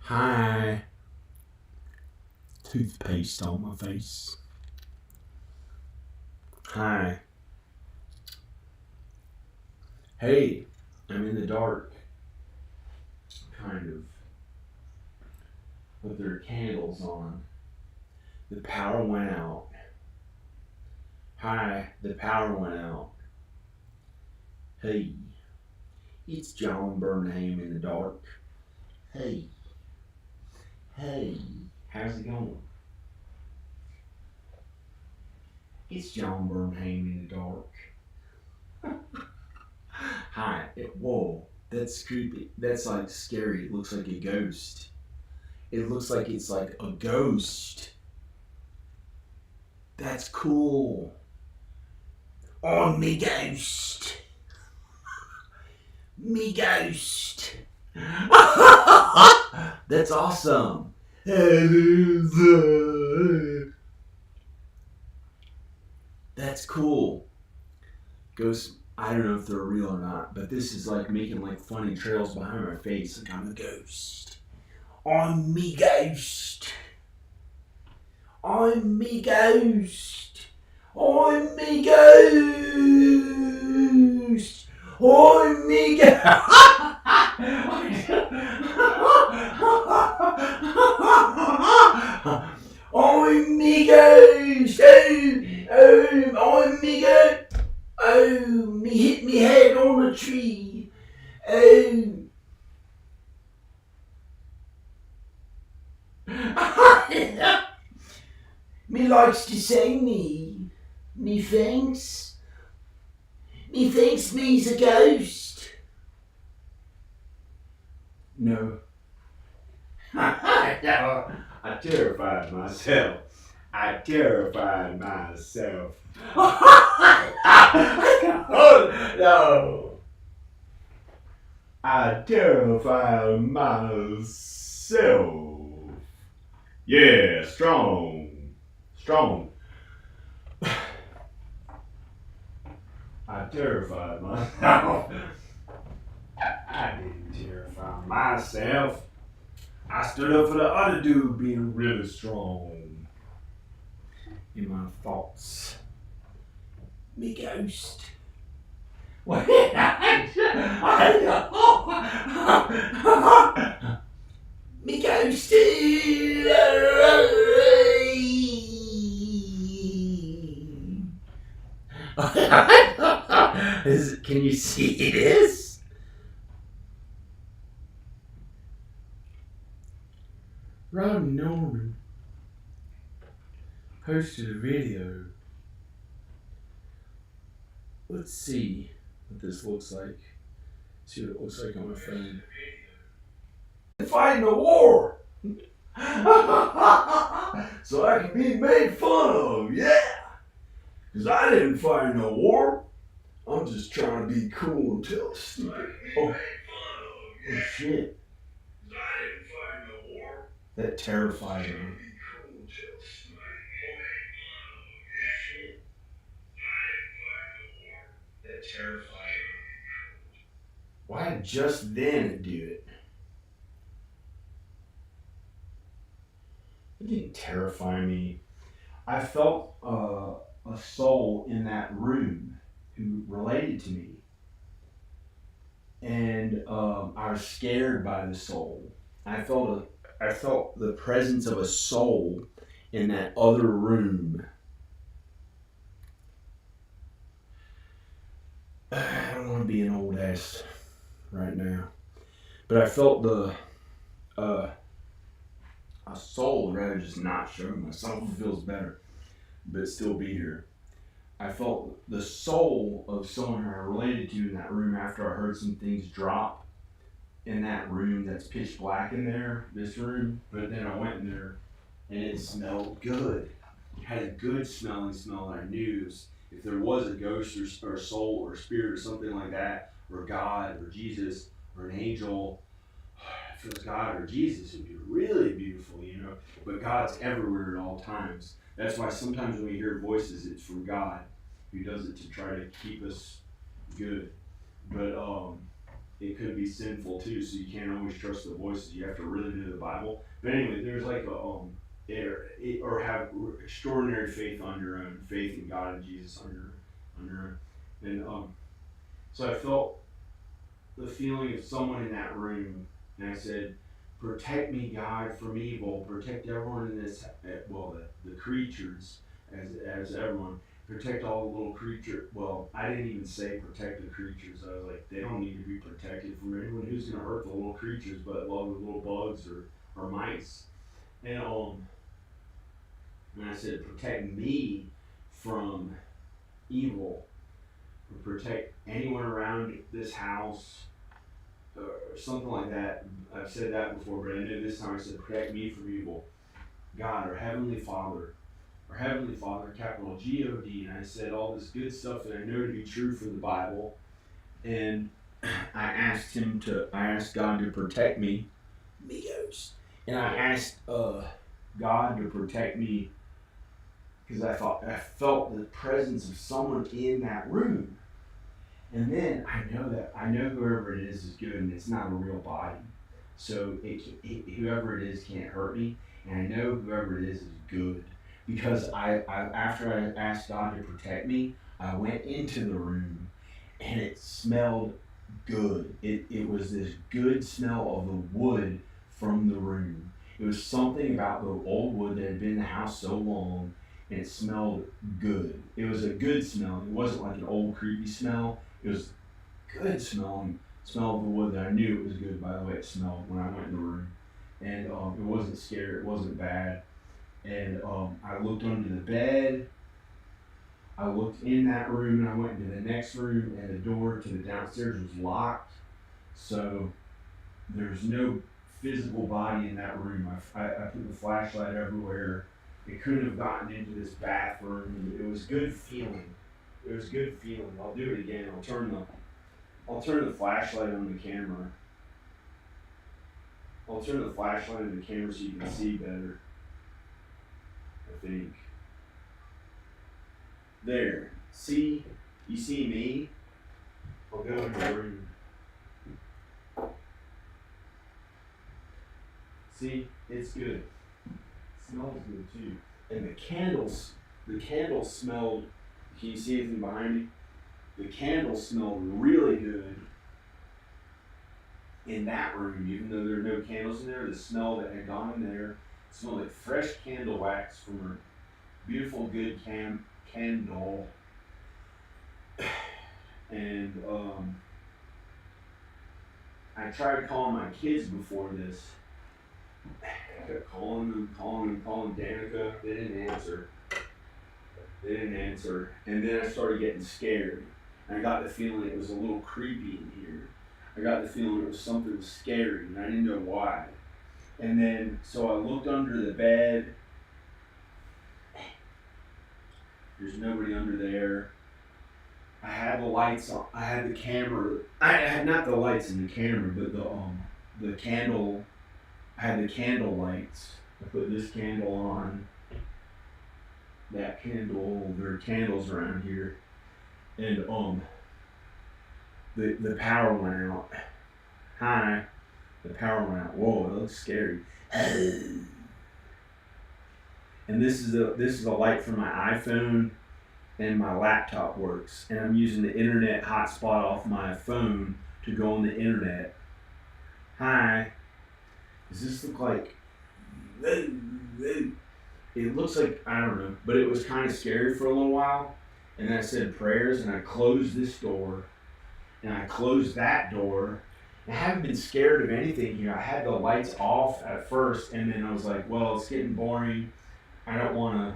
Hi. Toothpaste on my face. Hi. Hey, I'm in the dark. Kind of. But there are candles on. The power went out. Hi, the power went out. Hey, it's John Burnham in the dark. Hey, hey, how's it going? It's John Burnham in the dark. Hi, whoa, that's creepy. That's like scary. It looks like a ghost. It looks like it's like a ghost. That's cool. On me ghost. Me ghost. That's awesome. That's cool. Ghosts, I don't know if they're real or not, but this is like making like funny trails behind my face. Like I'm a ghost. I'm me ghost. I'm me ghost. I'm me ghost. I'm me ghost. I'm me ghost. I'm me ghost. Oh, me hit me head on a tree. Oh. Me likes to say me. Me thinks. Me thinks me's a ghost. No. No. I terrified myself. I terrified myself. Oh, no. I terrified myself. Yeah, strong. Strong. I terrified myself. I didn't terrify myself. I stood up for the other dude being really strong. In my thoughts. Me ghost. Wait, me ghost. Can you see this? Ron Norman posted a video. Let's see what this looks like. See what it looks like on my phone. Fighting a war! So I can be made fun of, yeah! Because I didn't fight no war. I'm just trying to be cool and tell stupid. Oh shit. That terrified me. That terrified me. Why just then do it? It didn't terrify me. I felt a soul in that room who related to me. And I was scared by the soul. I felt the presence of a soul in that other room. I don't want to be an old ass right now, but I felt a soul. I'd rather just not show myself. It feels better, but still be here. I felt the soul of someone I related to in that room after I heard some things drop in that room that's pitch black in there, this room. But then I went in there and it smelled good. It had a good smelling smell that I knew if there was a ghost or soul or spirit or something like that, or God or Jesus or an angel, if it was God or Jesus, it would be really beautiful, you know. But God's everywhere at all times. That's why sometimes when we hear voices, it's from God, who does it to try to keep us good. But it could be sinful too. So you can't always trust the voices. You have to really know the Bible. But anyway, there's like a or have extraordinary faith on your own, faith in God and Jesus on your own, and so I felt the feeling of someone in that room, and I said, "Protect me, God, from evil. Protect everyone in this, well, the creatures, as everyone. Protect all the little creatures." Well, I didn't even say protect the creatures. I was like, they don't need to be protected from anyone who's going to hurt the little creatures, but love the little bugs or mice. And I said, protect me from evil, or protect anyone around this house, or something like that. I've said that before, but I knew this time I said, protect me from evil. God, our Heavenly Father, capital G-O-D, and I said all this good stuff that I know to be true from the Bible, and I asked God to protect me, and I asked God to protect me because I felt the presence of someone in that room. And then I know whoever it is good, and it's not a real body. So whoever it is can't hurt me, and I know whoever it is good because I after I asked God to protect me, I went into the room, and it smelled good. It was this good smell of the wood from the room. It was something about the old wood that had been in the house so long, and it smelled good. It was a good smell. It wasn't like an old creepy smell. It was good smell of the wood that I knew it was good by the way it smelled when I went in the room. And it wasn't scary, it wasn't bad. And I looked under the bed, I looked in that room, and I went into the next room, and the door to the downstairs was locked. So there's no physical body in that room. I put the flashlight everywhere. It couldn't have gotten into this bathroom. It was good feeling. It was good feeling. I'll do it again. I'll turn the flashlight on the camera. I'll turn the flashlight on the camera so you can see better. I think. There. See? You see me? I'll go in the room. See? It's good. It smells good too. And the candles smelled. Can you see anything behind me? The candles smelled really good in that room, even though there were no candles in there. The smell that had gone in there smelled like fresh candle wax from a beautiful, good candle. And I tried calling my kids before this. I kept calling Danica. They didn't answer. And then I started getting scared. I got the feeling it was a little creepy in here. I got the feeling it was something scary, and I didn't know why. And then, so I looked under the bed. There's nobody under there. I had the lights on. I had the camera. I had not the lights in the camera, but the candle. I had the candle lights. I put this candle on. That candle. There are candles around here. And the power went out. Hi. The power went out. Whoa, that looks scary. And this is a light from my iPhone, and my laptop works. And I'm using the internet hotspot off my phone to go on the internet. Hi. Does this look like? It looks like, I don't know, but it was kind of scary for a little while. And then I said prayers, and I closed this door, and I closed that door. I haven't been scared of anything here. I had the lights off at first, and then I was like, well, it's getting boring. I don't want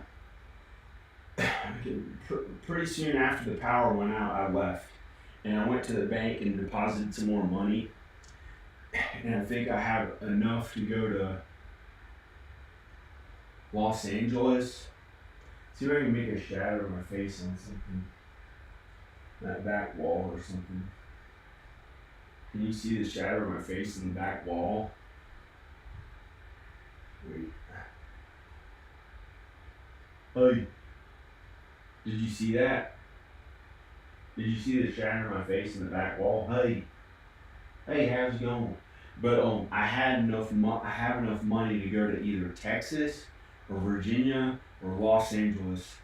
to. Pretty soon after the power went out, I left. And I went to the bank and deposited some more money. And I think I have enough to go to Los Angeles. See if I can make a shadow of my face on something. That back wall or something. Can you see the shadow of my face in the back wall? Wait. Hey. Did you see that? Did you see the shadow of my face in the back wall? Hey. Hey, how's it going? But I have enough money to go to either Texas or Virginia or Los Angeles.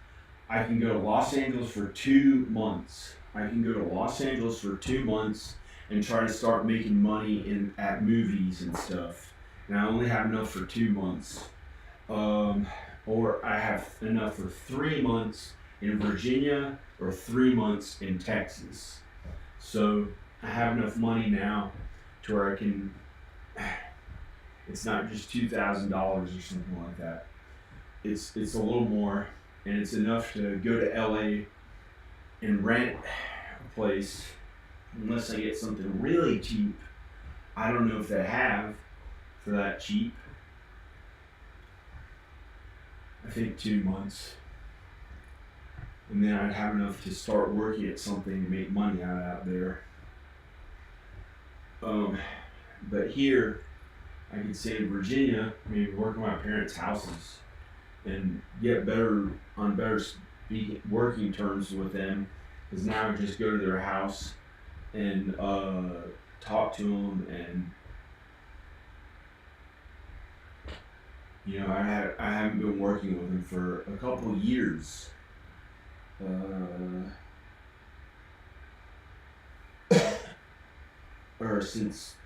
I can go to Los Angeles for 2 months. I can go to Los Angeles for 2 months and try to start making money in at movies and stuff. And I only have enough for 2 months. Um, or I have enough for 3 months in Virginia or 3 months in Texas. So I have enough money now to where I can. It's not just $2,000 or something like that. It's a little more, and it's enough to go to LA and rent a place. Unless I get something really cheap, I don't know if they have for that cheap. I think 2 months, and then I'd have enough to start working at something to make money out there. Um, but here I could stay in Virginia, maybe work at my parents' houses, and get better working terms with them. Because now I just go to their house and talk to them, and I haven't been working with them for a couple of years. Or since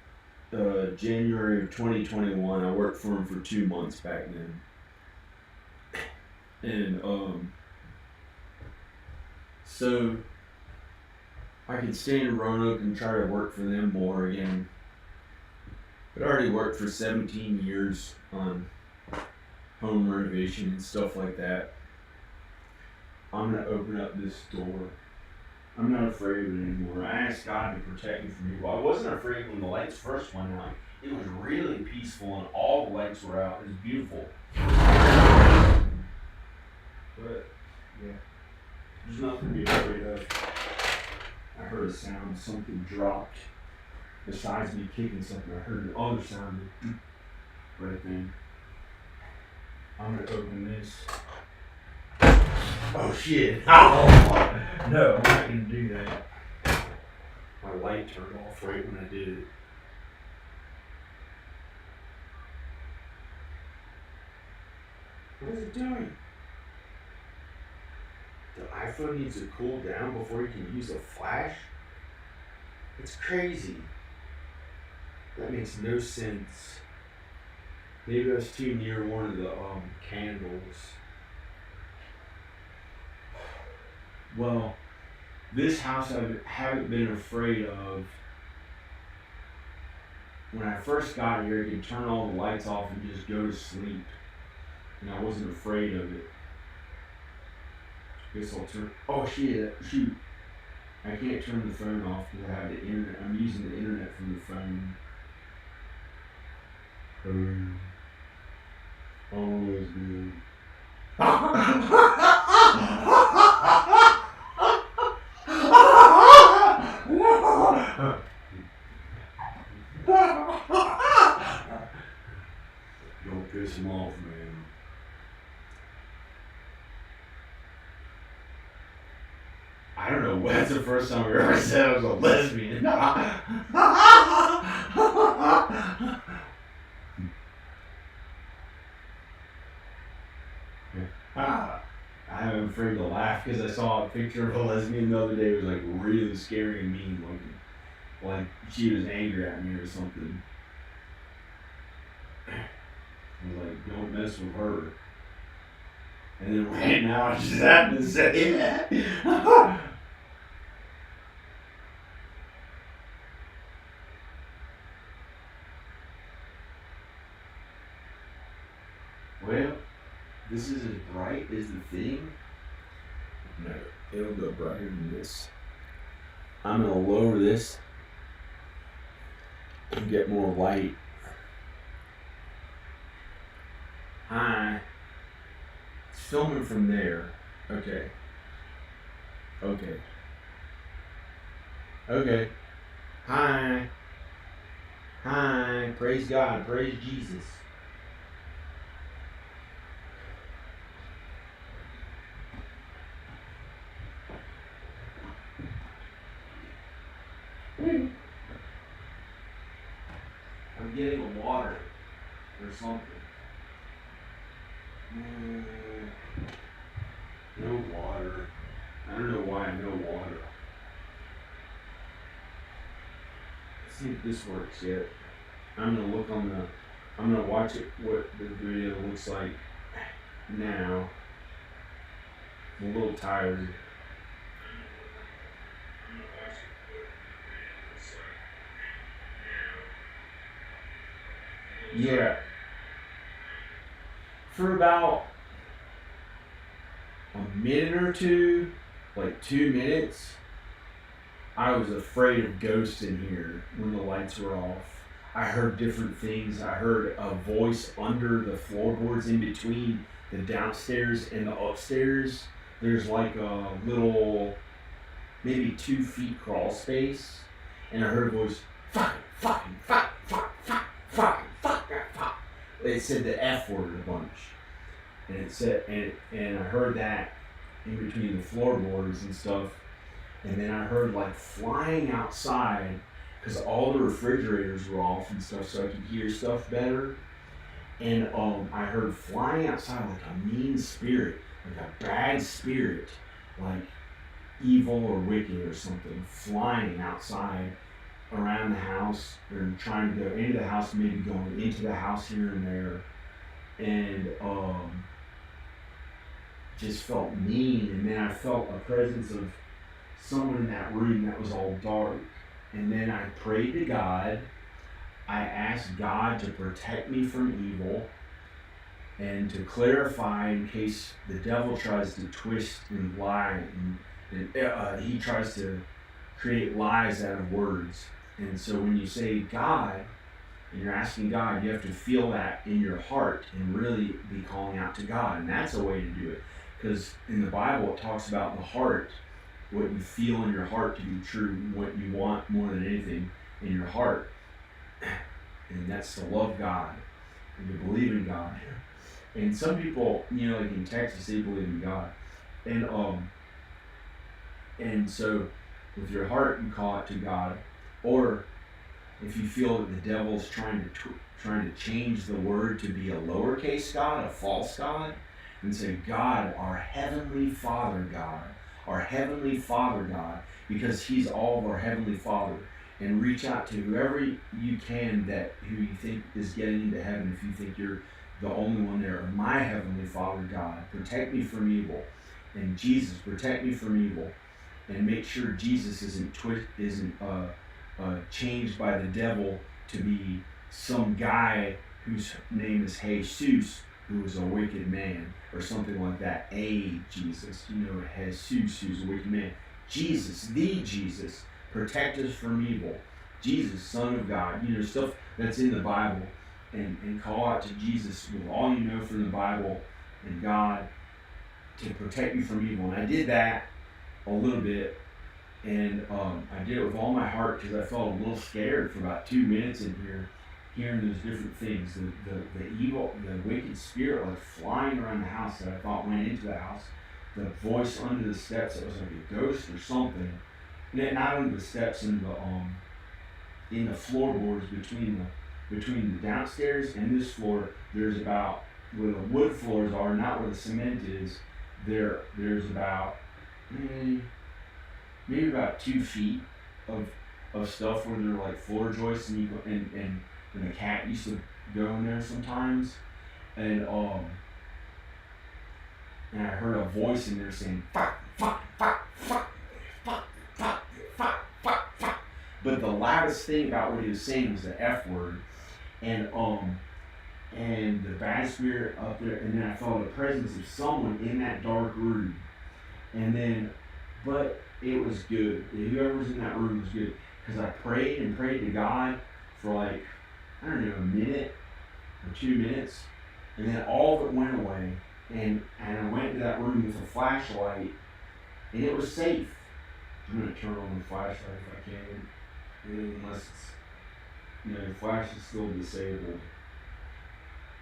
January of 2021, I worked for them for 2 months back then, and so I could stay in Roanoke and try to work for them more again. But I already worked for 17 years on home renovation and stuff like that. I'm gonna open up this door. I'm not afraid of it anymore. I asked God to protect me from evil. I wasn't afraid when the lights first went out. It was really peaceful and all the lights were out. It was beautiful. But yeah, there's nothing to be afraid of. I heard a sound. Something dropped. Besides me kicking something, I heard an other sound right then. I'm gonna open this. Oh shit! Oh no, I'm not gonna do that. My light turned off right when I did it. What is it doing? The iPhone needs to cool down before you can use a flash? It's crazy. That makes no sense. Maybe I was too near one of the candles. Well, this house I haven't been afraid of. When I first got here, I could turn all the lights off and just go to sleep. And I wasn't afraid of it. Guess I'll turn. Oh shit! Shoot! I can't turn the phone off because I have the internet. I'm using the internet from the phone. Always good. Don't piss him off, man. I don't know. That's the first time we ever said I was a lesbian. I'm afraid to laugh because I saw a picture of a lesbian the other day. It was like really scary and mean looking. Like she was angry at me or something. I was like, don't mess with her. And then right now I just happened to say that. Well, this is as bright as the thing. No, it'll go brighter than this. I'm gonna lower this and get more light. Hi. It's filming from there. Okay. Okay. Okay. Hi. Hi. Praise God. Praise Jesus. or something. No water. I don't know why no water. Let's see if this works yet. I'm gonna watch it, what the video looks like now. I'm a little tired. Yeah. For about a minute or two, like 2 minutes, I was afraid of ghosts in here when the lights were off. I heard different things. I heard a voice under the floorboards in between the downstairs and the upstairs. There's like a little, maybe 2 feet crawl space. And I heard a voice, fuck, fucking, fuck, fuck, fuck, fuck, fuck, fuck. It said the F word a bunch. And it said, and I heard that in between the floorboards and stuff. And then I heard like flying outside, because all the refrigerators were off and stuff, so I could hear stuff better. And I heard flying outside like a mean spirit, like a bad spirit, like evil or wicked or something, flying outside around the house, or trying to go into the house, maybe going into the house here and there. And just felt mean. And then I felt a presence of someone in that room that was all dark. And then I prayed to God. I asked God to protect me from evil and to clarify in case the devil tries to twist and lie, and he tries to create lies out of words. And so when you say God and you're asking God, you have to feel that in your heart and really be calling out to God. And that's a way to do it. Because in the Bible it talks about the heart, what you feel in your heart to be true, what you want more than anything in your heart. And that's to love God and to believe in God. And some people, like in Texas, they believe in God. And so with your heart you call it to God. Or if you feel that the devil's trying to change the word to be a lowercase God, a false God, and say, God, our heavenly Father God, our heavenly Father God, because he's all of our heavenly Father. And reach out to whoever you can who you think is getting into heaven, if you think you're the only one there. My heavenly Father God, protect me from evil. And Jesus, protect me from evil. And make sure Jesus isn't changed by the devil to be some guy whose name is Jesus, who is a wicked man, or something like that. Jesus, Jesus, who's a wicked man. Jesus, the Jesus, protect us from evil. Jesus, Son of God, stuff that's in the Bible, and call out to Jesus with all you know from the Bible and God to protect you from evil. And I did that a little bit, and I did it with all my heart because I felt a little scared for about 2 minutes in here, hearing those different things, the evil, the wicked spirit like flying around the house that I thought went into the house, the voice under the steps that was like a ghost or something, not under the steps, in the floorboards between the downstairs and this floor. There's about, where the wood floors are, not where the cement is. There's about maybe about 2 feet of stuff where they're like floor joists, and you go, and the cat used to go in there sometimes, and I heard a voice in there saying fuck, fuck, fuck, fuck, fuck, fuck, fuck, fuck, fuck. But the loudest thing about what he was saying was the F word, and the bad spirit up there, and then I felt the presence of someone in that dark room, but it was good. Whoever was in that room was good, because I prayed and prayed to God for like, I don't know, a minute or 2 minutes, and then all of it went away, and I went into that room with a flashlight, and it was safe. I'm going to turn on the flashlight if I can, unless it's, the flash is still disabled.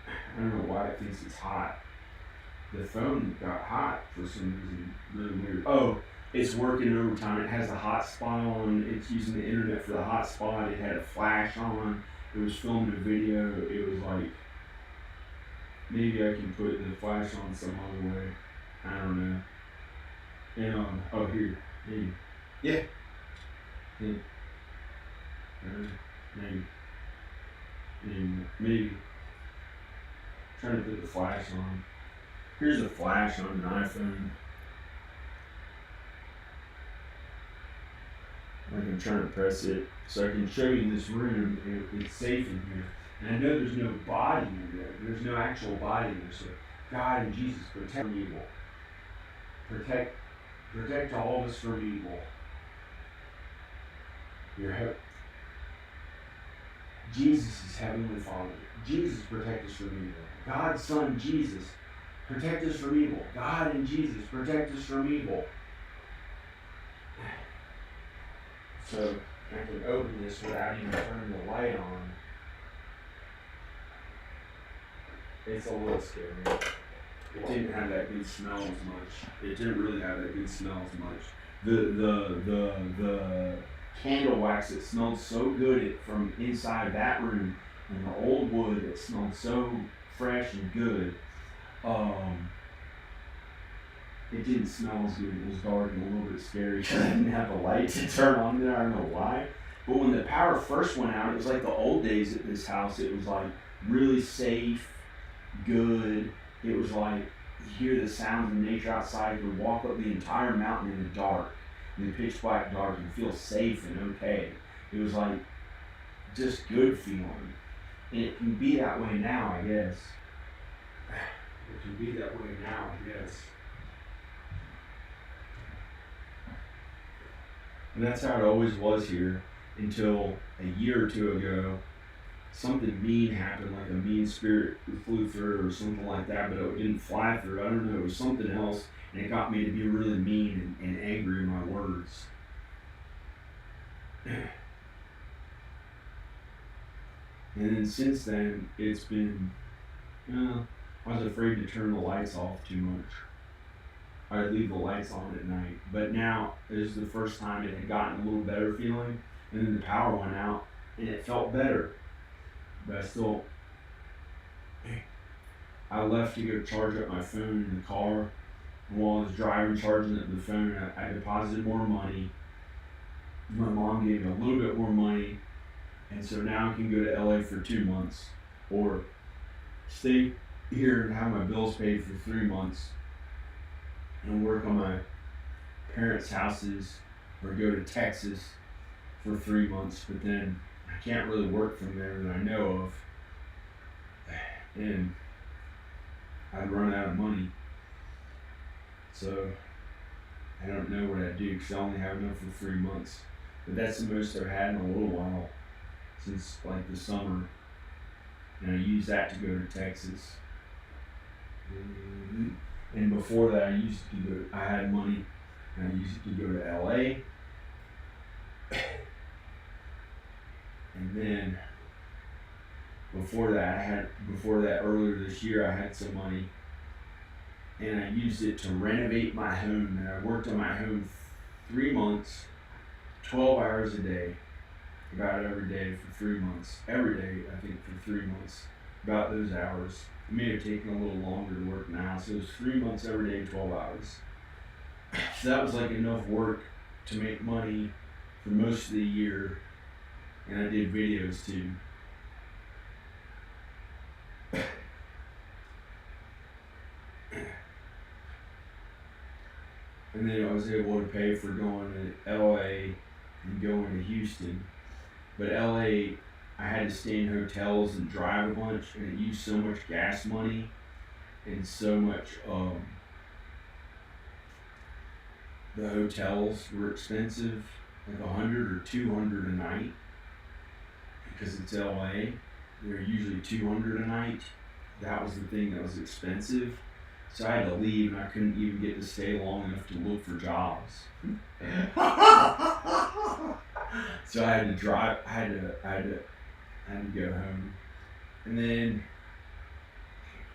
I don't know why it thinks it's hot. The phone got hot for some reason, really weird. Oh, it's working overtime. It has a hotspot on. It's using the internet for the hotspot. It had a flash on. It was filming a video. It was like, maybe I can put the flash on some other way. I don't know. And oh here, maybe. Yeah. Yeah. Maybe. Maybe. Trying to put the flash on. Here's a flash on an iPhone. Like I'm trying to press it so I can show you this room. It's safe in here. And I know there's no body in there. There's no actual body in there. So God and Jesus protect from evil. Protect all of us from evil. Your hope. Jesus is Heavenly Father. Jesus protect us from evil. God's Son, Jesus, protect us from evil. God and Jesus protect us from evil. So I can open this without even turning the light on. It's a little scary. It didn't have that good smell as much. It didn't really have that good smell as much. The candle wax, it smelled so good from inside that room, and the old wood, it smelled so fresh and good. It didn't smell as good. It was dark and a little bit scary because I didn't have the light to turn on there. I don't know why. But when the power first went out, it was like the old days at this house. It was like really safe, good. It was like you hear the sounds of nature outside. You could walk up the entire mountain in the dark, in the pitch black dark, and feel safe and okay. It was like just good feeling. And it can be that way now, I guess. It can be that way now, I guess. And that's how it always was here until a year or two ago. Something mean happened, like a mean spirit flew through or something like that, but it didn't fly through. I don't know, it was something else, and it got me to be really mean and angry in my words. And then since then, it's been, I was afraid to turn the lights off too much. I'd leave the lights on at night. But now, this is the first time it had gotten a little better feeling, and then the power went out, and it felt better. But I still, I left to go charge up my phone in the car, and while I was driving, charging up the phone, I deposited more money. My mom gave me a little bit more money, and so now I can go to LA for 2 months, or stay here and have my bills paid for 3 months, and work on my parents' houses, or go to Texas for 3 months, but then I can't really work from there that I know of, and I'd run out of money, so I don't know what I'd do because I only have enough for 3 months, but that's the most I've had in a little while, since like the summer, and I use that to go to Texas. And before that, I had money, and I used it to go to LA. And then before that earlier this year, I had some money, and I used it to renovate my home. And I worked on my home 3 months, 12 hours a day, about every day for 3 months. Every day, I think, for 3 months, about those hours. It may have taken a little longer to work now, so it was 3 months every day, 12 hours. So that was like enough work to make money for most of the year, and I did videos too. And then I was able to pay for going to LA and going to Houston. But LA, I had to stay in hotels and drive a bunch, and it used so much gas money and so much, the hotels were expensive, like $100 or $200 a night, because it's LA. They're usually $200 a night. That was the thing that was expensive. So I had to leave, and I couldn't even get to stay long enough to look for jobs. So I had to drive. I had to go home, and then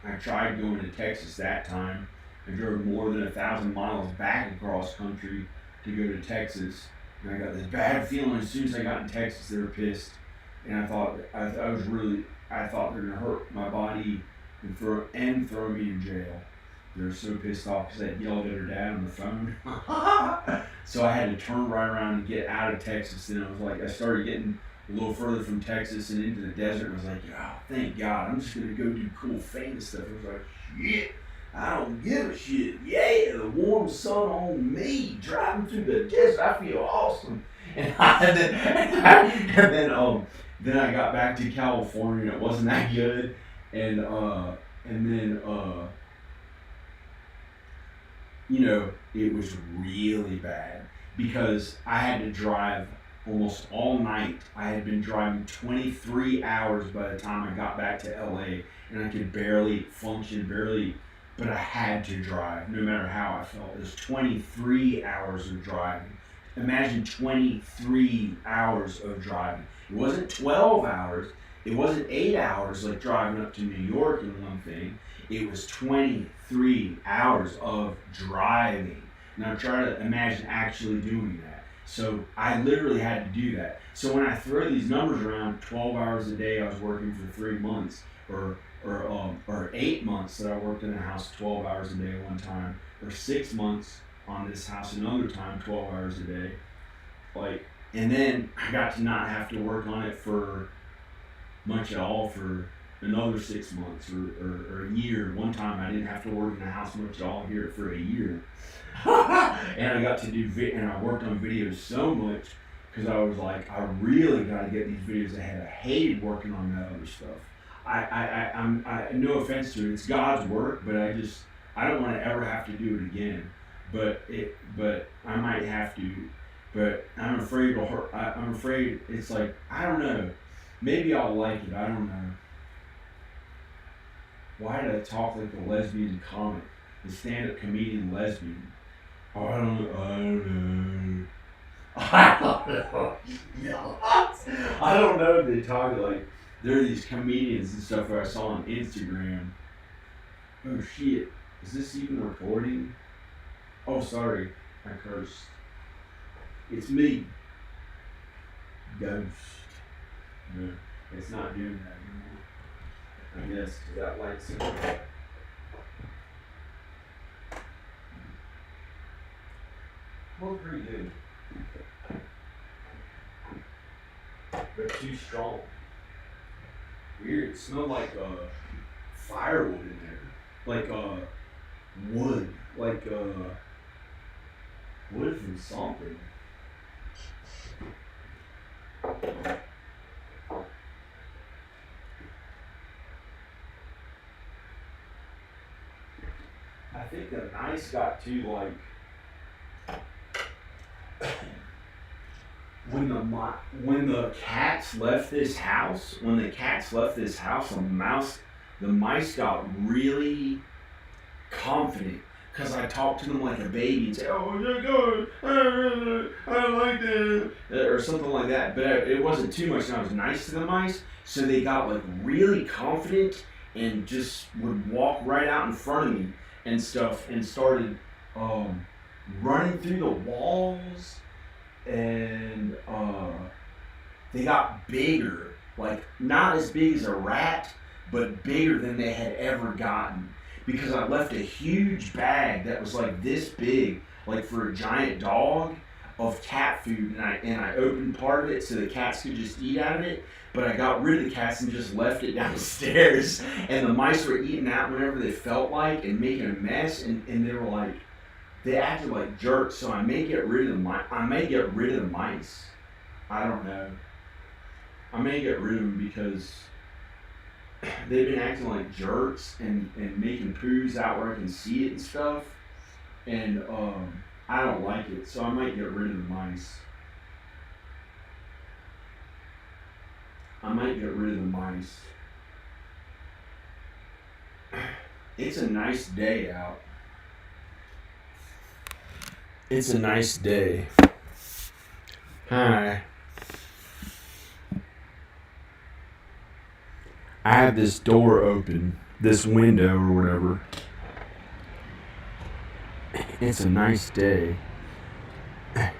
I tried going to Texas that time. I drove more than 1,000 miles back across country to go to Texas, and I got this bad feeling as soon as I got in Texas. They were pissed, and I thought they're gonna hurt my body and throw me in jail. They were so pissed off because I yelled at her dad on the phone. So I had to turn right around and get out of Texas. And I started getting a little further from Texas and into the desert. I was like, oh, thank God, I'm just going to go do cool famous stuff. I was like, shit, I don't give a shit. Yeah, the warm sun on me, driving through the desert. I feel awesome. And then I got back to California and it wasn't that good. And then it was really bad because I had to drive almost all night. I had been driving 23 hours by the time I got back to LA, and I could barely function, but I had to drive no matter how I felt. It was 23 hours of driving. Imagine 23 hours of driving. It wasn't 12 hours. It wasn't 8 hours like driving up to New York and one thing. It was 23 hours of driving. Now try to imagine actually doing that. So I literally had to do that. So when I throw these numbers around, 12 hours a day I was working for 3 months, or 8 months that I worked in a house 12 hours a day one time, or 6 months on this house another time 12 hours a day. And then I got to not have to work on it for much at all for another 6 months or a year. One time I didn't have to work in the house much at all here for a year. And I got to do and I worked on videos so much because I was like, I really got to get these videos ahead. I hated working on that other stuff. I'm no offense to it. It's God's work, but I don't want to ever have to do it again. But I might have to. But I'm afraid I'm afraid it's like, I don't know. Maybe I'll like it. I don't know. Why did I talk like a lesbian comic? The stand-up comedian lesbian. Oh, I don't know. I don't know if they talk like, there are these comedians and stuff that I saw on Instagram. Oh shit. Is this even recording? Oh, sorry. I cursed. It's me. Ghost. No, it's not doing that anymore. I guess that light's in there. Well, pretty good. But too strong. Weird. It smelled like firewood in there. Like wood. Like wood from something. I think the nice got too like when the cats left this house, the mice got really confident. Because I talked to them like a baby and say, oh, you're good, I like that, or something like that. But it wasn't too much, and I was nice to the mice. So they got like really confident and just would walk right out in front of me and stuff and started running through the walls. And they got bigger, like not as big as a rat, but bigger than they had ever gotten. Because I left a huge bag that was like this big, like for a giant dog, of cat food, and I opened part of it so the cats could just eat out of it, but I got rid of the cats and just left it downstairs, and the mice were eating that whenever they felt like and making a mess, and they were like, they acted like jerks, so I may get rid of the mice. I don't know. I may get rid of them because they've been acting like jerks and making poos out where I can see it and stuff. And I don't like it, so I might get rid of the mice. It's a nice day out. It's a nice day. Hi. I have this door open, this window or whatever. It's a nice day. Well,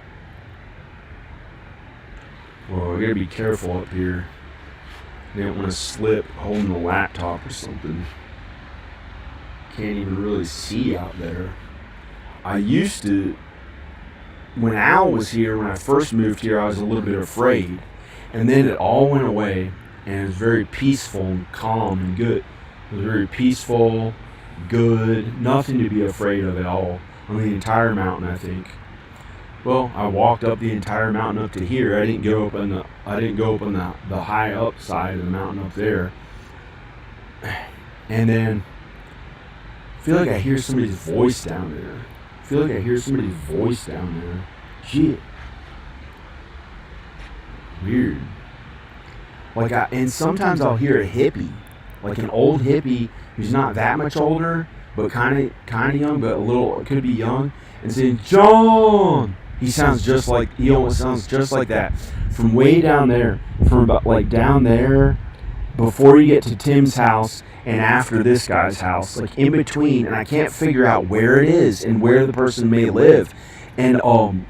I gotta be careful up here. I don't want to slip holding the laptop or something. can't even really see out there. I used to, when Al was here, when I first moved here, I was a little bit afraid. And then it all went away, and it was very peaceful and calm and good. It was very peaceful, good, nothing to be afraid of at all on the entire mountain, I think. Well, I walked up the entire mountain up to here. I didn't go up on the high up side of the mountain up there. And then I feel like I hear somebody's voice down there. Shit. Weird. And sometimes I'll hear a hippie, like an old hippie who's not that much older, but kind of young, but could be young, and saying, "John." He almost sounds just like that. From way down there, from about like down there, before you get to Tim's house and after this guy's house, like in between, and I can't figure out where it is and where the person may live. And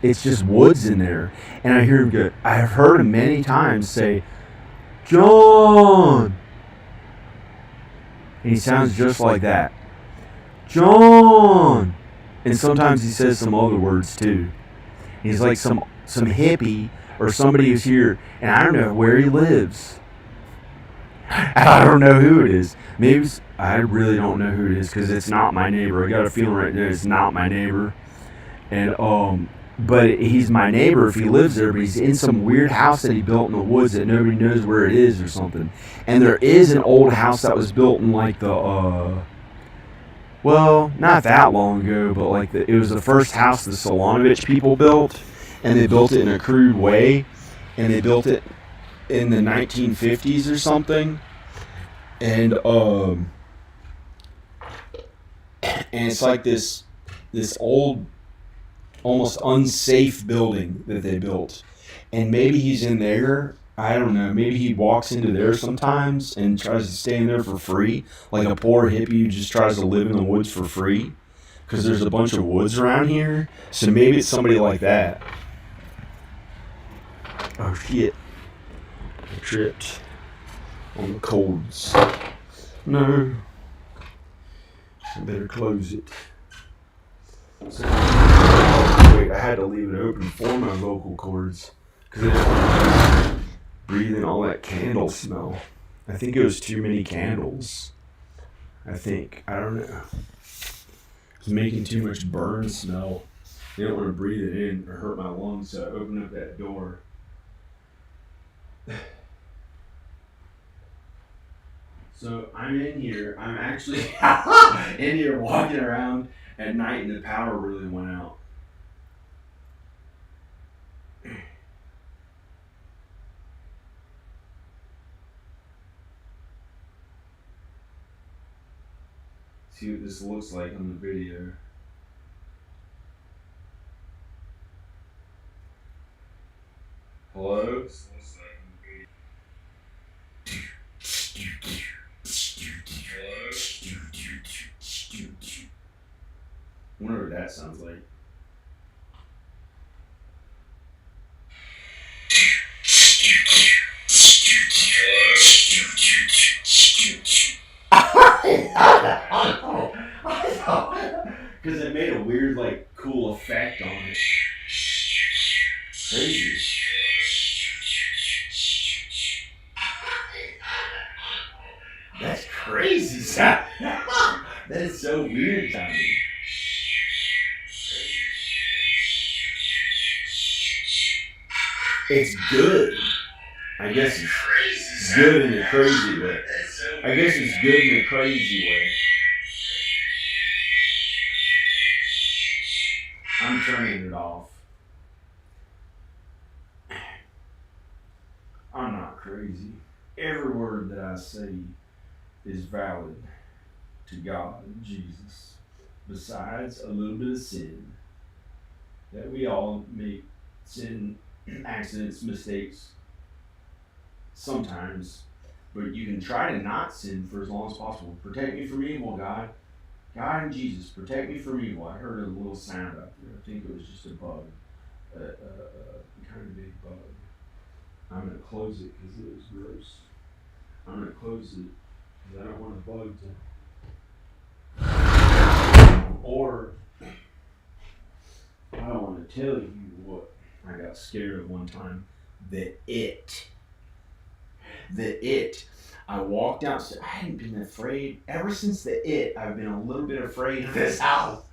it's just woods in there. And I hear him go, I've heard him many times say, "John." And he sounds just like that. "John." And sometimes he says some other words too. He's like some hippie or somebody who's here, and I don't know where he lives. I don't know who it is. I really don't know who it is because it's not my neighbor. I got a feeling right now it's not my neighbor. And but he's my neighbor if he lives there, but he's in some weird house that he built in the woods that nobody knows where it is or something. And there is an old house that was built in like the well, not that long ago, but like it was the first house the Solonovich people built, and they built it in a crude way, and they built it in the 1950s or something, and it's like this old, almost unsafe building that they built, and maybe he's in there. I don't know. Maybe he walks into there sometimes and tries to stay in there for free, like a poor hippie who just tries to live in the woods for free, because there's a bunch of woods around here. So maybe it's somebody like that. Oh shit! I tripped on the cords. No, I better close it. So, wait, I had to leave it open for my vocal cords because I didn't breathe in all that candle smell. I think it was too many candles. I don't know. It's making too much burn smell. I didn't want to breathe it in or hurt my lungs, so I opened up that door. So I'm in here. I'm actually in here walking around at night, and the power really went out. See what this looks like on the video. Hello? This looks like on the video. I wonder what that sounds like. Because it made a weird, like, cool effect on it. Crazy. That's crazy sound. That is so weird sounding. It's good. I guess it's good in a crazy way. I'm turning it off. I'm not crazy. Every word that I say is valid to God and Jesus. Besides a little bit of sin. That we all make sin, accidents, mistakes. Sometimes. But you can try to not sin for as long as possible. Protect me from evil, God. God and Jesus, protect me from evil. I heard a little sound out there. I think it was just a bug. A kind of big bug. I'm going to close it because it was gross. I'm going to close it because I don't want a bug to... Or I don't want to tell you what I got scared of one time. The it. The it. I walked outside. I hadn't been afraid ever since the it. I've been a little bit afraid of this house,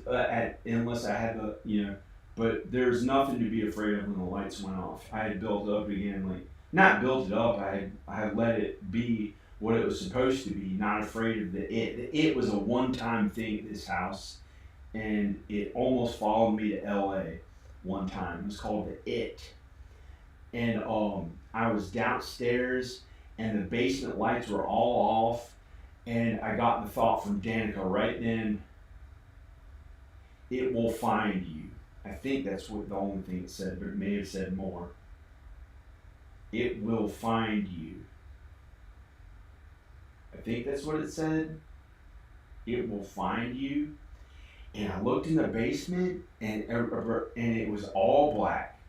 unless I had the But there's nothing to be afraid of when the lights went off. I had built up again, like not built it up. I had let it be what it was supposed to be. Not afraid of the it. The it was a one-time thing at this house, and it almost followed me to L.A. one time. It was called the It, and I was downstairs, and the basement lights were all off, and I got the thought from Danica right then. It will find you. I think that's what the only thing it said, but it may have said more. It will find you. I think that's what it said. It will find you. And I looked in the basement, and it was all black.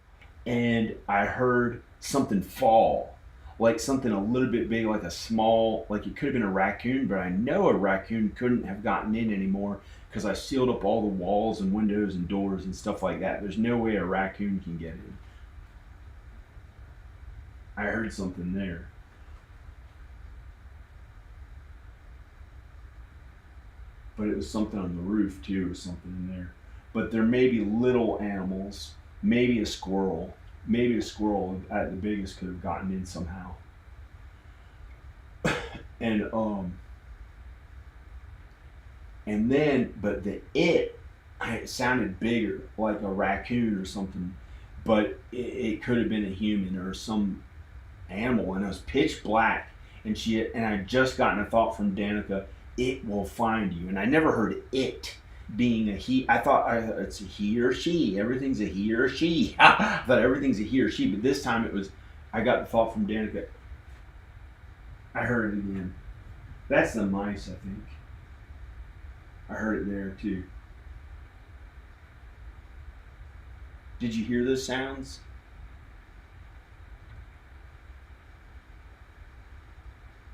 And I heard something fall, like something a little bit big, like a small, like it could have been a raccoon, but I know a raccoon couldn't have gotten in anymore because I sealed up all the walls and windows and doors and stuff like that. There's no way a raccoon can get in. I heard something there. But it was something on the roof too, or something in there. But there may be little animals, maybe a squirrel. Maybe a squirrel at the biggest could have gotten in somehow. And then, but it sounded bigger, like a raccoon or something. But it could have been a human or some animal, and it was pitch black. And I just gotten a thought from Danica. It will find you. And I never heard it being a he. I thought it's a he or she. Everything's a he or she. I thought everything's a he or she. But this time I got the thought from Danica. I heard it again. That's the mice, I think. I heard it there too. Did you hear those sounds?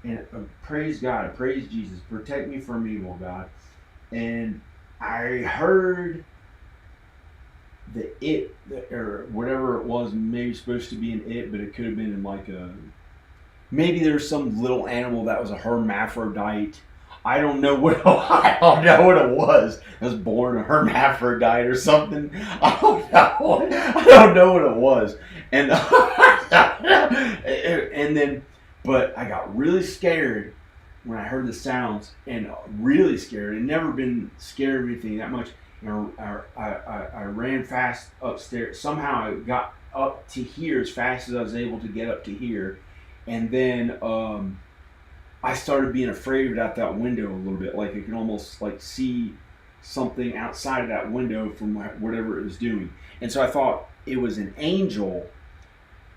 And praise God, praise Jesus, protect me from evil, God. And I heard or whatever it was, maybe supposed to be an it, but it could have been like maybe there's some little animal that was a hermaphrodite. I don't know what it was. I was born a hermaphrodite or something. I don't know what it was. And and then. But I got really scared when I heard the sounds, and really scared. I'd never been scared of anything that much. And I ran fast upstairs. Somehow I got up to here as fast as I was able to get up to here. And then I started being afraid about that window a little bit. Like I could almost like see something outside of that window from whatever it was doing. And so I thought it was an angel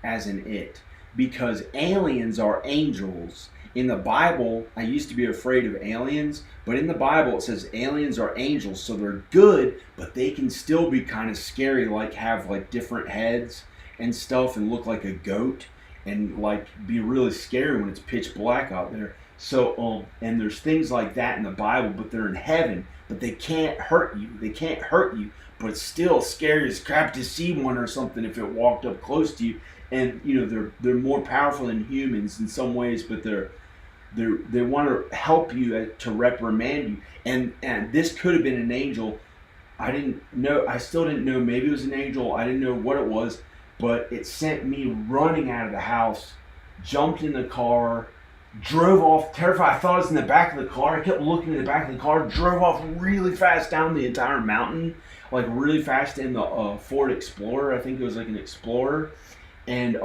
as an it. Because aliens are angels. In the Bible, I used to be afraid of aliens, but in the Bible it says aliens are angels, so they're good, but they can still be kind of scary, like have like different heads and stuff and look like a goat and like be really scary when it's pitch black out there. So, and there's things like that in the Bible, but they're in heaven, but they can't hurt you. They can't hurt you, but it's still scary as crap to see one or something if it walked up close to you. And they're more powerful than humans in some ways, but they want to help you to reprimand you. And this could have been an angel. I didn't know. I still didn't know. Maybe it was an angel. I didn't know what it was, but it sent me running out of the house, jumped in the car, drove off terrified. I thought it was in the back of the car. I kept looking in the back of the car, drove off really fast down the entire mountain, like really fast in the Ford Explorer. I think it was like an Explorer. And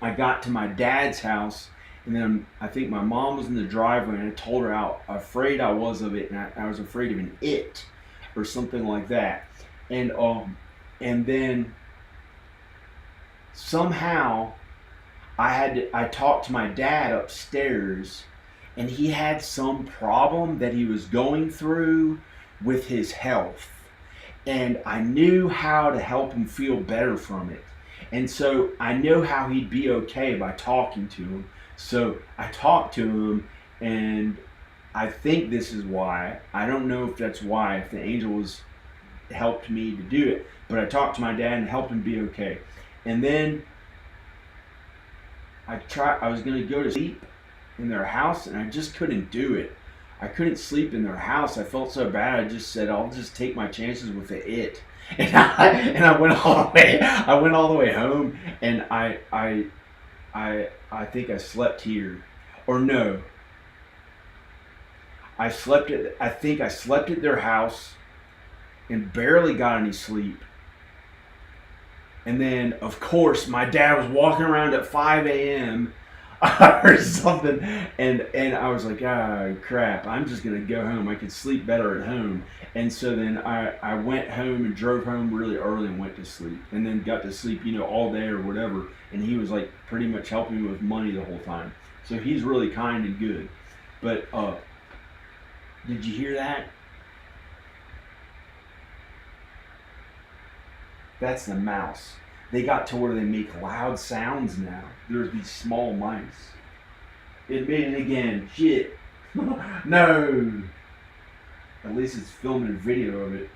I got to my dad's house, and then I think my mom was in the driveway, and I told her how afraid I was of it, and I was afraid of an it or something like that. And then somehow I talked to my dad upstairs, and he had some problem that he was going through with his health, and I knew how to help him feel better from it. And so I know how he'd be okay by talking to him. So I talked to him, and I think this is why. I don't know if that's why, if the angel was helped me to do it, but I talked to my dad and helped him be okay. And then I was gonna go to sleep in their house, and I just couldn't do it. I couldn't sleep in their house. I felt so bad. I just said, I'll just take my chances with it. And I went all the way. I went all the way home, and I think I slept here, or no, I think I slept at their house, and barely got any sleep. And then, of course, my dad was walking around at 5 a.m. or something, and I was like, ah, crap, I'm just gonna go home. I could sleep better at home. And so then I went home and drove home really early and went to sleep, and then got to sleep, all day or whatever. And he was like pretty much helping me with money the whole time. So he's really kind and good. But did you hear that? That's the mouse. They got to where they make loud sounds now. There's these small mice. It made it again. Shit. No. At least it's filming a video of it.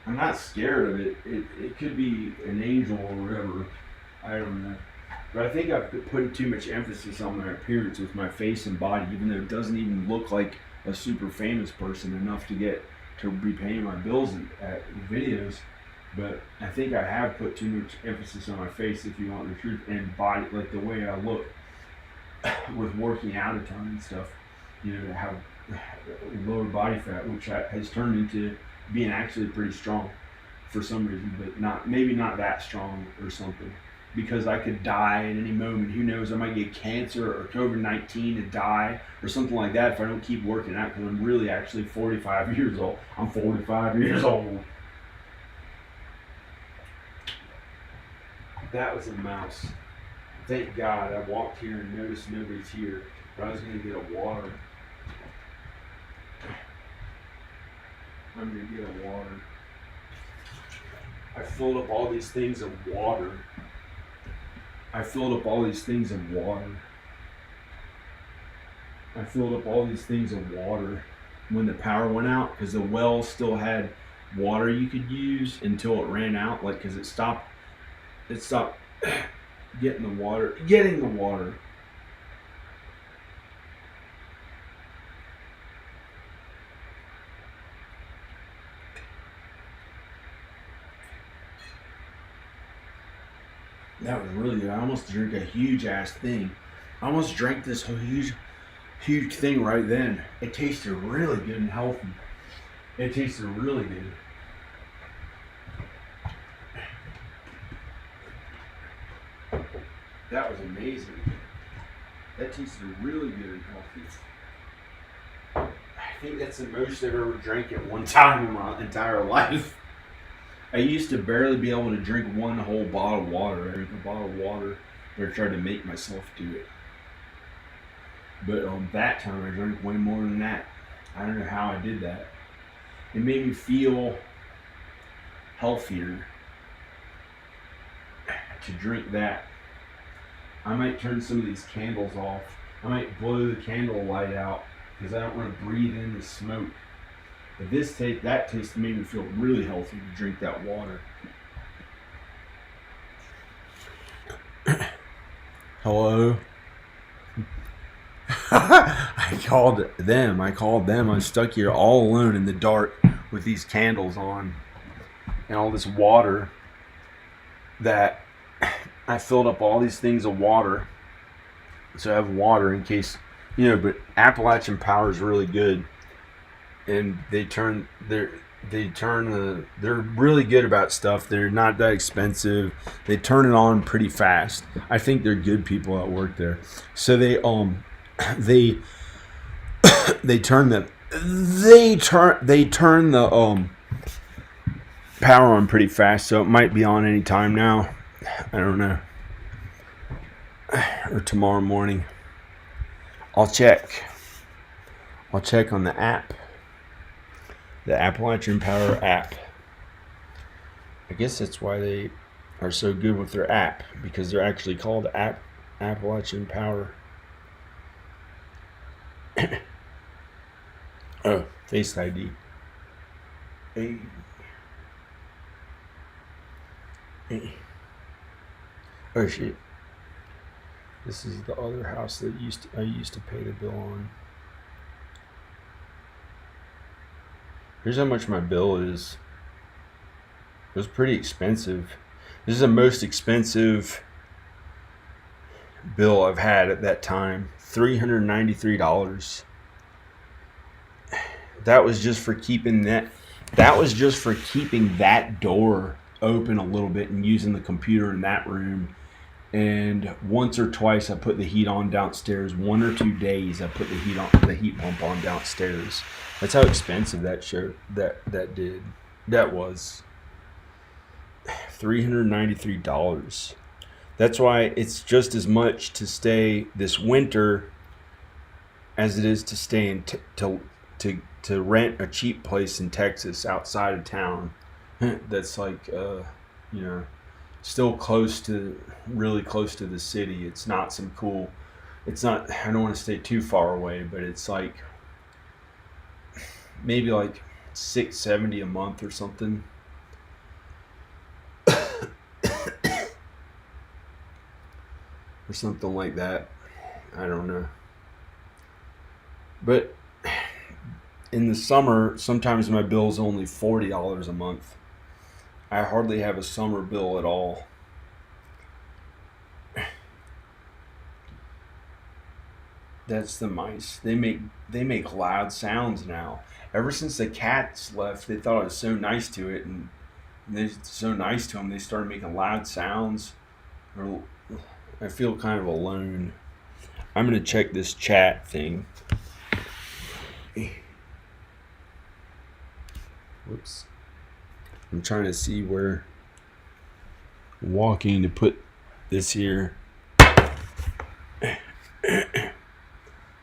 I'm not scared of it. It could be an angel or whatever. I don't know. But I think I've put too much emphasis on my appearance with my face and body, even though it doesn't even look like a super famous person enough to be paying my bills at videos. But I think I have put too much emphasis on my face, if you want the truth, and body, like the way I look with working out a ton and stuff. To have lower body fat, which has turned into being actually pretty strong for some reason, but maybe not that strong or something. Because I could die at any moment. Who knows? I might get cancer or COVID-19 and die or something like that if I don't keep working out, because I'm really actually 45 years old. I'm 45 years old. That was a mouse. Thank God I walked here and noticed nobody's here, but I was going to get a water. I'm going to get a water. I filled up all these things of water. I filled up all these things of water when the power went out, because the well still had water you could use until it ran out, because it stopped getting the water. That was really good. I almost drank a huge ass thing. I almost drank this huge thing right then. It tasted really good and healthy. It tasted really good. That was amazing. That tasted really good and healthy. I think that's the most I've ever drank at one time in my entire life. I used to barely be able to drink one whole bottle of water. I drank a bottle of water, or tried to make myself do it. But that time I drank way more than that. I don't know how I did that. It made me feel healthier to drink that. I might turn some of these candles off. I might blow the candle light out, because I don't want to breathe in the smoke. But that taste made me feel really healthy to drink that water. Hello? I called them. I'm stuck here all alone in the dark with these candles on and all this water that I filled up all these things of water. So I have water in case, but Appalachian Power is really good. And they're really good about stuff. They're not that expensive. They turn it on pretty fast. I think they're good people that work there. So they turn the power on pretty fast. So it might be on any time now. I don't know. Or tomorrow morning. I'll check on the app. The Appalachian Power app. I guess that's why they are so good with their app, because they're actually called Appalachian Power. Oh, Face ID. Hey, hey. Oh shit! This is the other house that I used to pay the bill on. Here's how much my bill is. It was pretty expensive. This is the most expensive bill I've had at that time. $393. That was just for keeping that. That was just for keeping that door open a little bit and using the computer in that room. And once or twice I put the heat on downstairs. 1 or 2 days I put the heat pump on downstairs. That's how expensive that was. $393. That's why it's just as much to stay this winter as it is to stay in to rent a cheap place in Texas outside of town. That's like still really close to the city. It's not some cool. It's not. I don't want to stay too far away, but it's like maybe like $670 a month or something. Or something like that. I don't know. But in the summer, sometimes my bill's only $40 a month. I hardly have a summer bill at all. That's the mice. They make loud sounds now. Ever since the cats left, they thought I was so nice to it, and they're so nice to them. They started making loud sounds. I feel kind of alone. I'm gonna check this chat thing. Whoops. I'm trying to see where walking to put this here.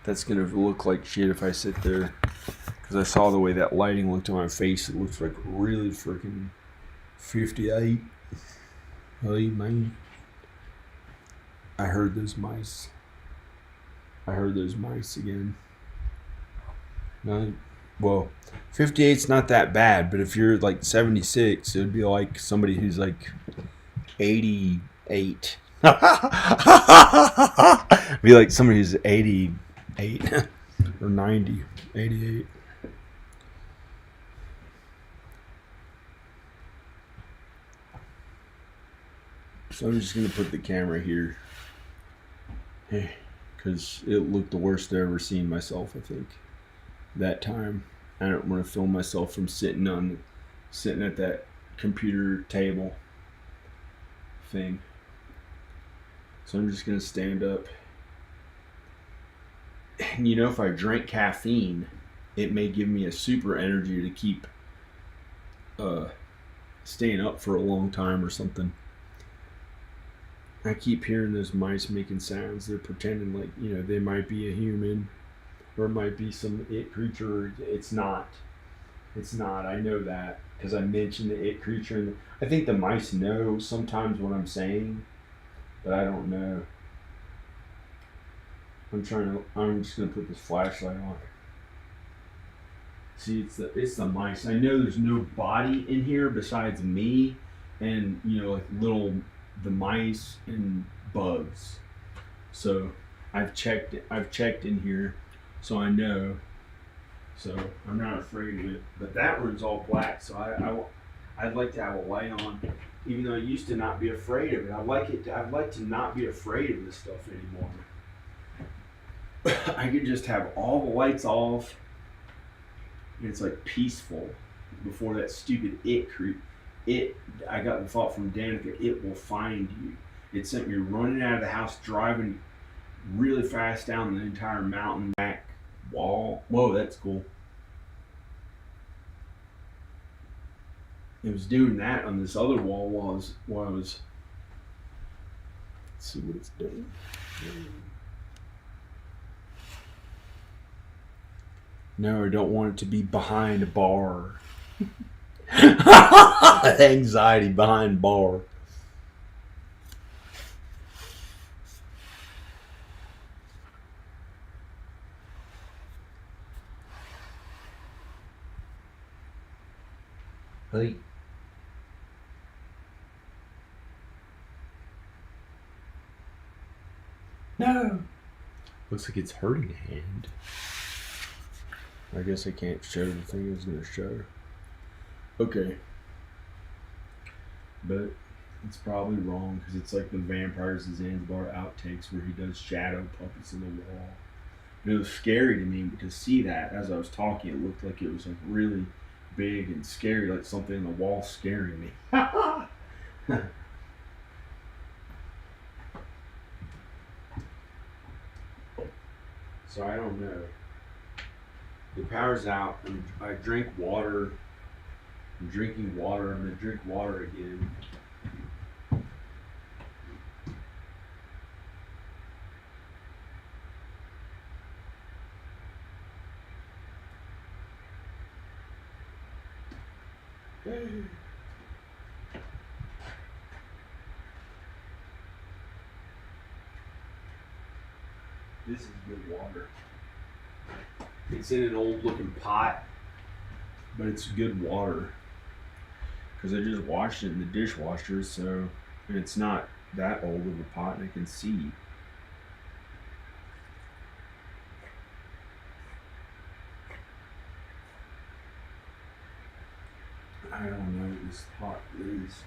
That's gonna look like shit if I sit there, because I saw the way that lighting looked on my face. It looks like really freaking 58. Hey man, I heard those mice again. No, well, 58's not that bad, but if you're like 76, it would be like somebody who's like 88. Be like somebody who's 88 or 90, 88. So I'm just going to put the camera here, because it looked the worst I've ever seen myself, I think, that time. I don't want to film myself from sitting at that computer table thing. So I'm just going to stand up. And if I drink caffeine, it may give me a super energy to keep staying up for a long time or something. I keep hearing those mice making sounds. They're pretending like, they might be a human, or it might be some it creature. It's not. I know that because I mentioned the it creature. And I think the mice know sometimes what I'm saying, but I don't know. I'm just gonna put this flashlight on. See, it's the mice. I know there's no body in here besides me, and like the mice and bugs. So I've checked in here, so I know. So I'm not afraid of it. But that room's all black, so I'd like to have a light on, even though I used to not be afraid of it. I'd like to not be afraid of this stuff anymore. I could just have all the lights off, and it's like peaceful before that stupid I got the thought from Danica, it will find you. It sent me running out of the house, driving really fast down the entire mountain back wall. Whoa, that's cool. It was doing that on this other wall while I was. Let's see what it's doing. No, I don't want it to be behind a bar. Anxiety behind bar. Hey. No. Looks like it's hurting the hand. I guess I can't show the thing I was going to show. Okay. But it's probably wrong because it's like the Vampires of Zanzibar outtakes where he does shadow puppets in the wall. And it was scary to me to see that as I was talking. It looked like it was like really big and scary, like something in the wall scaring me. So I don't know. The power's out. I drink water. I'm drinking water. I'm going to drink water again. This is good water. It's in an old looking pot, but it's good water. Because I just washed it in the dishwasher, so and it's not that old of a pot, and I can see. I don't know what this pot is.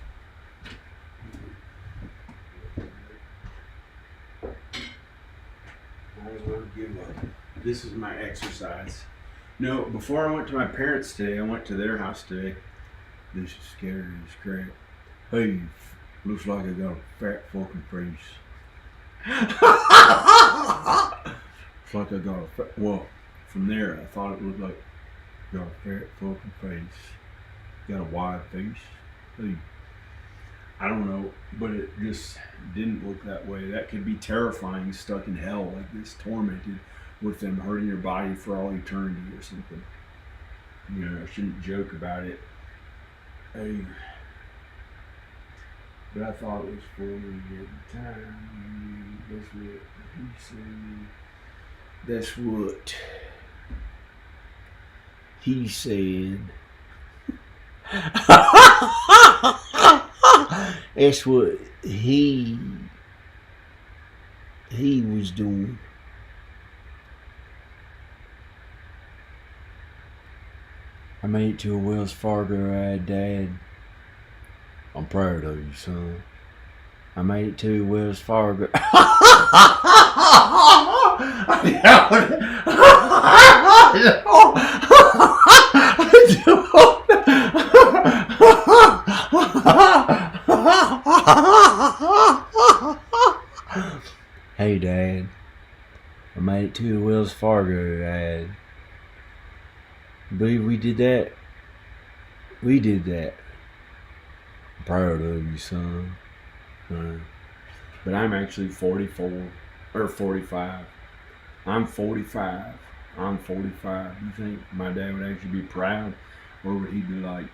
Might as well give up. This is my exercise. No, before I went to my parents today, I went to their house today. This is scary as crap. Hey, looks like I got a fat fucking face. Looks like I got a fat, well, from there I thought it looked like I got a fat fucking face. Got a wide face. Hey, I don't know, but it just didn't look that way. That could be terrifying, stuck in hell like this, tormented with them hurting your body for all eternity or something. You know, I shouldn't joke about it. Hey, but I thought it was funny at the time. That's what he said. That's what he said. That's what he was doing. I made it to a Wells Fargo ride, Dad. I'm proud of you, son. I made it to Wells Fargo. Hey, Dad. I made it to Wells Fargo, Dad. Believe we did that? We did that. I'm proud of you, son. But I'm actually 44 or 45. I'm 45. I'm 45. You think my dad would actually be proud, or would he be like,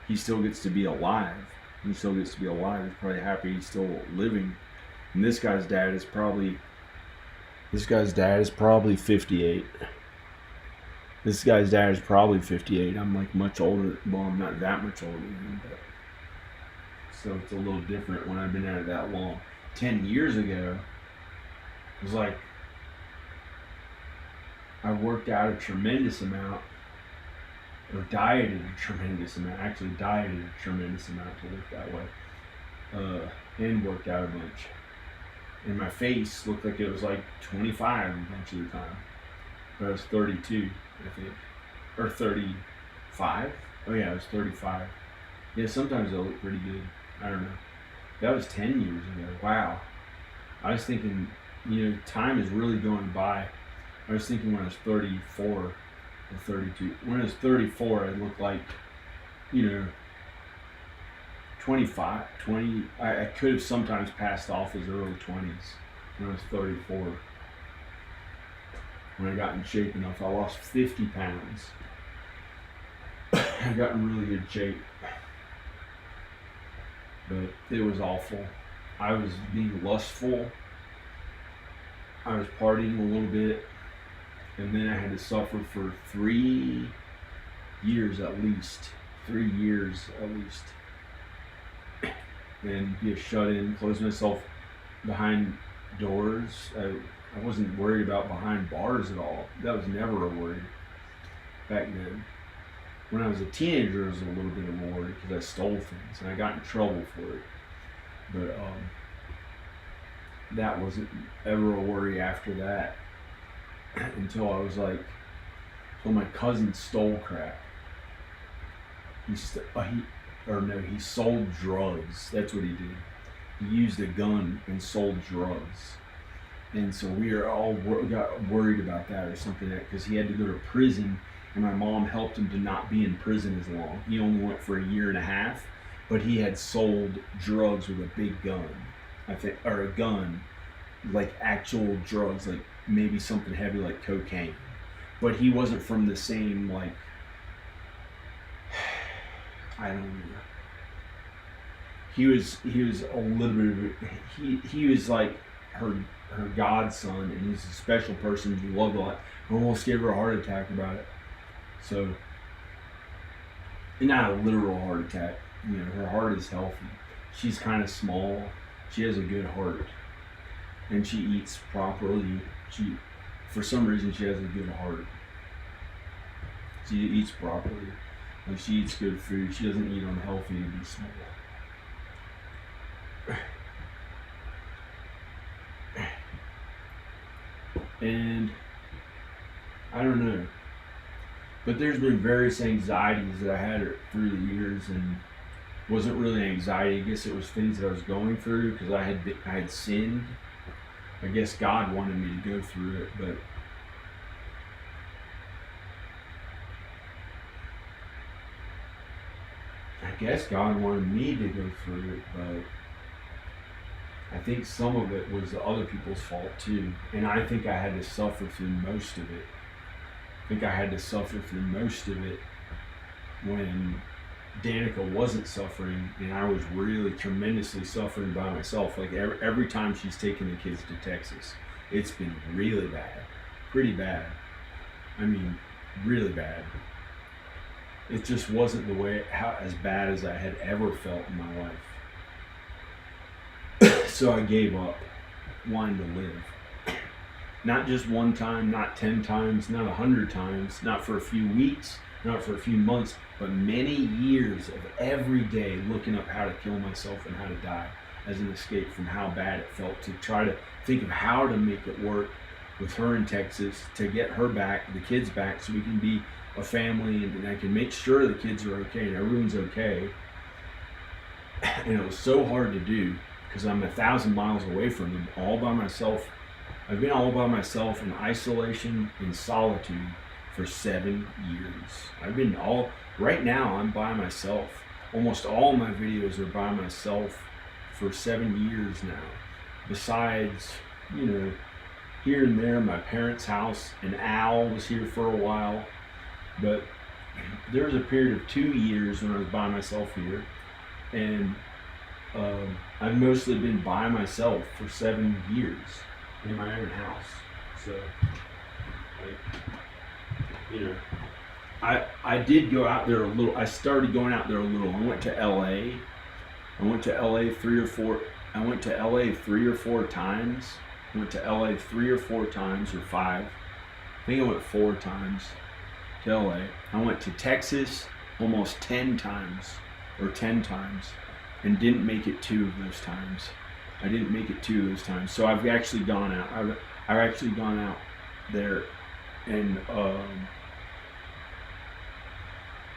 he still gets to be alive. He still gets to be alive. He's probably happy he's still living. And this guy's dad is probably 58. This guy's dad is probably 58. I'm like much older. Well, I'm not that much older than him, but so it's a little different when I've been at it that long. 10 years ago, it was like I worked out a tremendous amount, or dieted a tremendous amount. Actually, dieted a tremendous amount to look that way, and worked out a bunch. And my face looked like it was like 25 a bunch of the time. But I was 32, I think, or 35. Oh yeah, I was 35. Yeah, sometimes I look pretty good. I don't know. That was 10 years ago. Wow. I was thinking, time is really going by. I was thinking when I was 34 or 32. When I was 34, I looked like, 25, 20. I could have sometimes passed off as early 20s when I was 34. When I got in shape enough, I lost 50 pounds. I got in really good shape. But it was awful. I was being lustful. I was partying a little bit. And then I had to suffer for 3 years at least 3 years at least, and be shut in, close myself behind doors. I wasn't worried about behind bars at all. That was never a worry back then. When I was a teenager, it was a little bit of a worry because I stole things and I got in trouble for it. But that wasn't ever a worry after that until I was like, so my cousin stole crap. He sold drugs. That's what he did. He used a gun and sold drugs. And so we are all got worried about that or something, because he had to go to prison, and my mom helped him to not be in prison as long. He only went for 1.5 years, but he had sold drugs with a big gun, I think, or a gun, like actual drugs, like maybe something heavy like cocaine. But he wasn't from the same, like, I don't know. He was a little bit of he was like her godson, and he's a special person who loved a lot. I almost gave her a heart attack about it. So, not a literal heart attack. You know, her heart is healthy. She's kind of small. She has a good heart, and she eats properly. For some reason, she has a good heart. She eats properly. Like, she eats good food. She doesn't eat unhealthy to be small. And I don't know, but there's been various anxieties that I had through the years, and wasn't really anxiety. I guess it was things that I was going through because I had sinned. I guess God wanted me to go through it, but I guess God wanted me to go through it, but I think some of it was the other people's fault too. And I think I had to suffer through most of it. I think I had to suffer through most of it when Danica wasn't suffering, and I was really tremendously suffering by myself. Like every time she's taken the kids to Texas, it's been really bad. Pretty bad. I mean, really bad. It just wasn't the way, as bad as I had ever felt in my life. So I gave up wanting to live. Not just one time, not 10 times, not 100 times, not for a few weeks, not for a few months, but many years of every day looking up how to kill myself and how to die as an escape from how bad it felt, to try to think of how to make it work with her in Texas, to get her back, the kids back, so we can be a family, and I can make sure the kids are okay and everyone's okay. And it was so hard to do because I'm 1,000 miles away from them, all by myself. I've been all by myself in isolation, in solitude for 7 years. Right now I'm by myself. Almost all my videos are by myself for 7 years now. Besides, here and there, my parents' house, and Al was here for a while. But there was a period of 2 years when I was by myself here, and I've mostly been by myself for 7 years in my own house. So, I did go out there a little. I started going out there a little. I went to LA. I went to LA 3 or 4 times. I went to LA 3 or 4 times, or 5. I think I went 4 times to LA. I went to Texas almost 10 times, and didn't make it 2 of those times. I didn't make it 2 of those times. So I've actually gone out. I've actually gone out there, and I've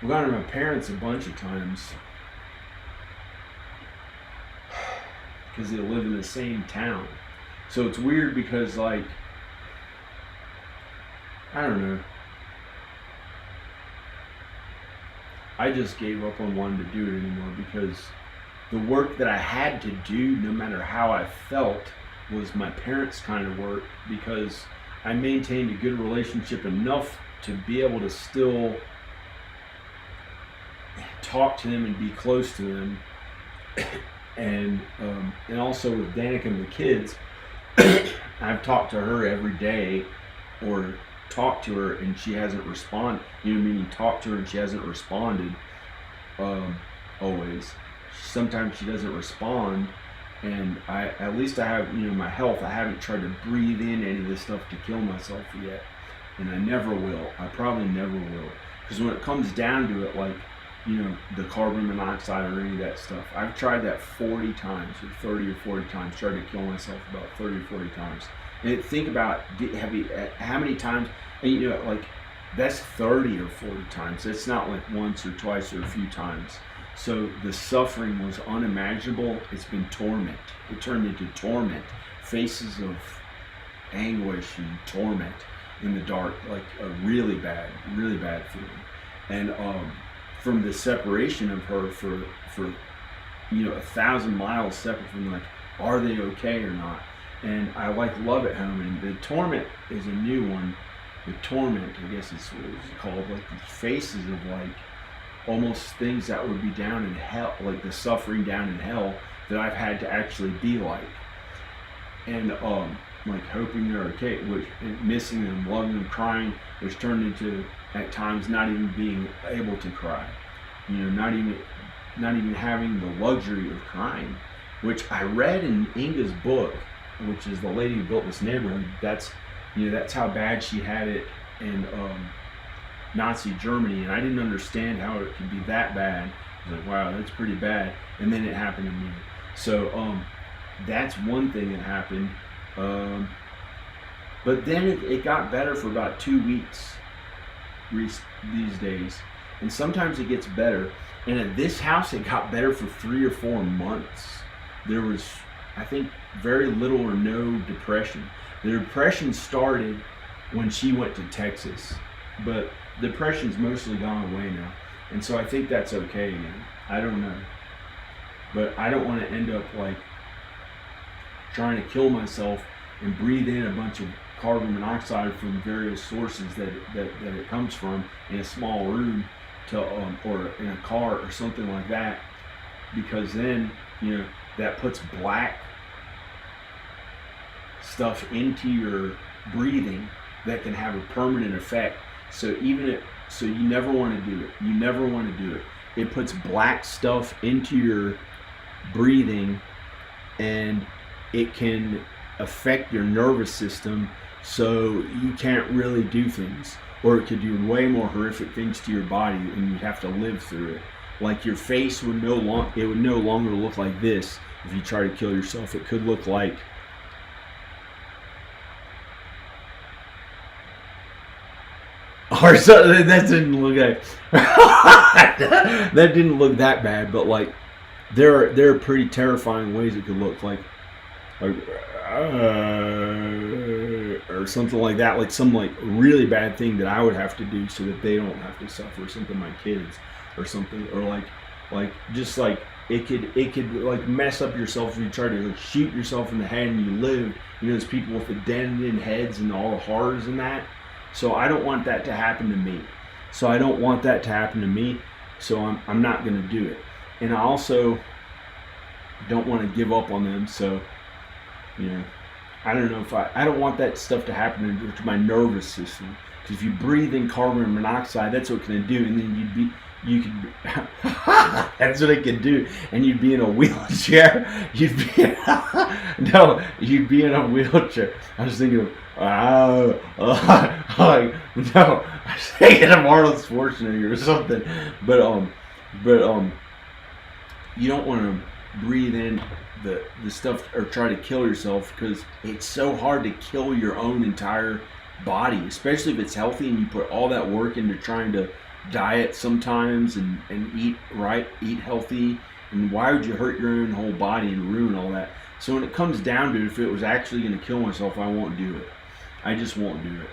gone to my parents a bunch of times because they live in the same town. So it's weird because, like, I don't know. I just gave up on wanting to do it anymore because the work that I had to do, no matter how I felt, was my parents' kind of work, because I maintained a good relationship enough to be able to still talk to them and be close to them. And also with Danica and the kids, I've talked to her every day, or talked to her and she hasn't responded. Meaning talked to her and she hasn't responded. always. Sometimes she doesn't respond, and at least I have, my health. I haven't tried to breathe in any of this stuff to kill myself yet, and I never will. I probably never will, because when it comes down to it, like, the carbon monoxide or any of that stuff, I've tried that 40 times, or 30 or 40 times. Tried to kill myself about 30 or 40 times. And think about how many times, and like, that's 30 or 40 times. It's not like once or twice or a few times. So the suffering was unimaginable. It's been torment. It turned into torment. Faces of anguish and torment in the dark, like a really bad feeling. And from the separation of her for 1,000 miles separate from, like, are they okay or not? And I love it home, and the torment is a new one. The torment, I guess is what it's called, like these faces of, like, almost things that would be down in hell, like the suffering down in hell that I've had to actually be like. And like hoping they're okay, missing them, loving them, crying, which turned into at times not even being able to cry. Not even having the luxury of crying, which I read in Inga's book, which is the lady who built this neighborhood. That's how bad she had it in Nazi Germany, and I didn't understand how it could be that bad. I was like, wow, that's pretty bad. And then it happened to me. So that's one thing that happened. But then it got better for about 2 weeks these days, and sometimes it gets better. And at this house, it got better for 3 or 4 months. There was, I think, very little or no depression. The depression started when she went to Texas, but the depression's mostly gone away now, and so I think that's okay again. I don't know, but I don't want to end up like trying to kill myself and breathe in a bunch of carbon monoxide from various sources that it comes from in a small room or in a car or something like that, because then that puts black stuff into your breathing that can have a permanent effect. So you never want to do it. You never want to do it. It puts black stuff into your breathing, and it can affect your nervous system, so you can't really do things, or it could do way more horrific things to your body, and you'd have to live through it. Like your face would no longer look like this if you try to kill yourself. It could look like or so. That didn't look like that didn't look that bad, but like there are pretty terrifying ways it could look like or something like that, like some like really bad thing that I would have to do so that they don't have to suffer, something my kids or something, or like just like it could like mess up yourself if you try to like shoot yourself in the head and you lived. There's people with the dented in heads and all the horrors in that. So I don't want that to happen to me. So I'm not going to do it. And I also don't want to give up on them. So, I don't know if I don't want that stuff to happen to my nervous system. Because if you breathe in carbon monoxide, that's what it's going to do. And then that's what it can do. And you'd be in a wheelchair. You'd be in a wheelchair. I was thinking of, no, I was thinking of Arnold Schwarzenegger or something. But you don't want to breathe in the stuff or try to kill yourself, because it's so hard to kill your own entire body, especially if it's healthy and you put all that work into trying to diet sometimes and eat right, eat healthy. And why would you hurt your own whole body and ruin all that? So when it comes down to it, if it was actually going to kill myself, I won't do it. I just won't do it.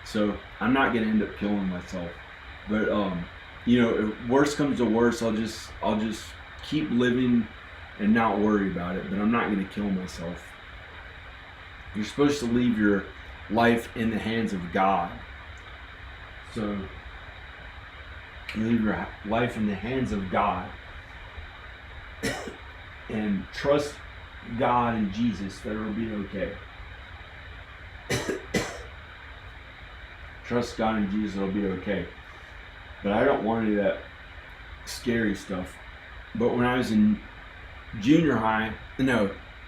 So I'm not going to end up killing myself. But if worst comes to worst, I'll just keep living and not worry about it. But I'm not going to kill myself. You're supposed to leave your life in the hands of God. So leave your life in the hands of God and trust God and Jesus that it'll be okay. Trust God and Jesus, it'll be okay. But I don't want any of that scary stuff. But when I was in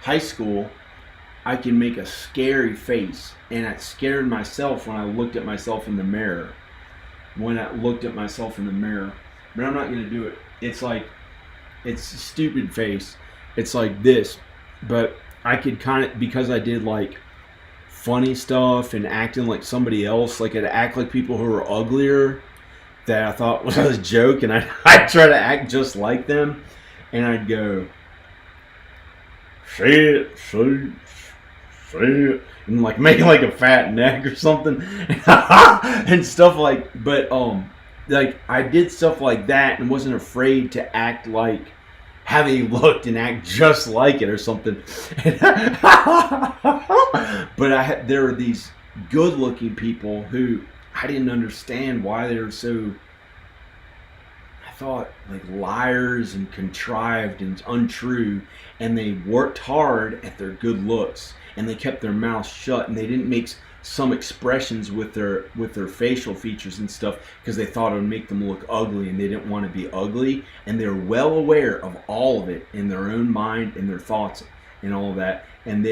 high school, I can make a scary face, and it scared myself when I looked at myself in the mirror. When I looked at myself in the mirror, but I'm not gonna do it. It's like, it's a stupid face. It's like this, but I could kind of, because I did like funny stuff and acting like somebody else, like I'd act like people who were uglier that I thought was a joke, and I'd try to act just like them, and I'd go, say it, and like make like a fat neck or something, and stuff like. But like I did stuff like that and wasn't afraid to act like how they looked and act just like it or something. But there were these good-looking people who I didn't understand why they were so, I thought, like liars and contrived and untrue, and they worked hard at their good looks, and they kept their mouths shut, and they didn't make some expressions with their facial features and stuff because they thought it would make them look ugly, and they didn't want to be ugly, and they're well aware of all of it in their own mind and their thoughts and all of that, and